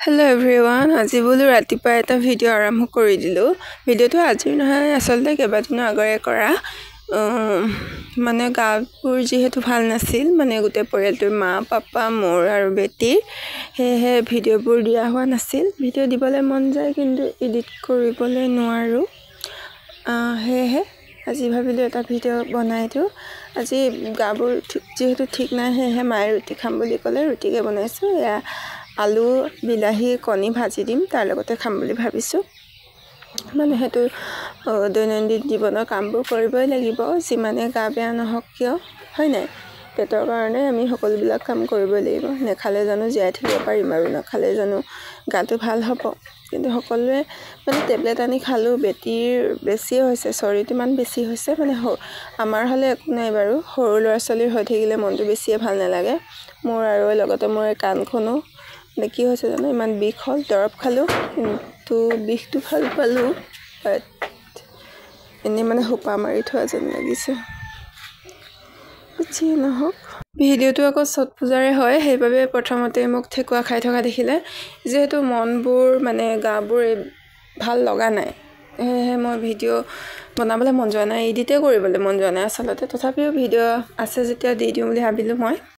Hello everyone, আজি বলো ৰাতিপুৱা এটা ভিডিঅ' আৰম্ভ কৰি দিলো। ভিডিঅ'টো আজি নহয় আসলতে কেইবাদিনৰ আগৰে কৰা। মানে গাবোৰ যিহেতু ভাল নাছিল, মানে গোটেই পৰিয়ালটোৰ মা, পাপা, মোৰ আৰু বেটি, সেয়েহে ভিডিঅ'বোৰ দিয়া হোৱা নাছিল। ভিডিঅ' দিবলৈ মন যায় কিন্তু এডিট কৰিবলৈ নোৱাৰো। সেয়েহে আজি ভাবিলো এটা ভিডিঅ' বনাই দিওঁ। আজি গাবোৰ যেহেতু ঠিক নাই, সেয়েহে মায়ে ৰুটি খাম বুলি ক'লে ৰুটিকে বনাইছো। এয়া আলু বিলাহী কণী ভাজি দিম, তাৰ লগতে খাম বুলি ভাবিছো। মানে হেতু দৈনন্দিন জীৱনৰ কামবোৰ কৰিবই লাগিব, যিমানে গা বেয়া নহওক কিয়, হয় নাই? পেটৰ কাৰণে আমি সকলোবিলাক কাম কৰিবই লাগিব। নেখালে জানো জীয়াই থাকিব পাৰিম, আৰু নাখালে জানো গাটো ভাল হ'ব? কিন্তু সকলোৱে মানে টেবলেট আনি খালো। বেটিৰ বেছিয়ে হৈছে, চৰ্দিটো ইমান বেছি হৈছে। মানে আমাৰ হ'লে একো নাই বাৰু, সৰু ল'ৰা ছোৱালীৰ হৈ থাকিলে মনটো বেছিয়ে ভাল নালাগে। মোৰ আৰু লগতে মোৰ কাণখনো কি হৈছে জানো ইমান বিষ হ'ল। দৰৱ খালো কিন্তু বিষটো ভাল পালো, বাট এনেই মানে হোপা মাৰি থোৱা যেন লাগিছে। যি নহওক, ভিডিঅ'টো আকৌ ছট পূজাৰে হয়, সেইবাবে প্ৰথমতে মোক ঠেকুৱা খাই থকা দেখিলে। যিহেতু মনবোৰ মানে গাবোৰ ভাল লগা নাই, সেয়েহে মই ভিডিঅ' বনাবলৈ মন যোৱা নাই, এডিটে কৰিবলৈ মন যোৱা নাই আচলতে। তথাপিও ভিডিঅ' আছে যেতিয়া দি দিওঁ বুলি ভাবিলো মই।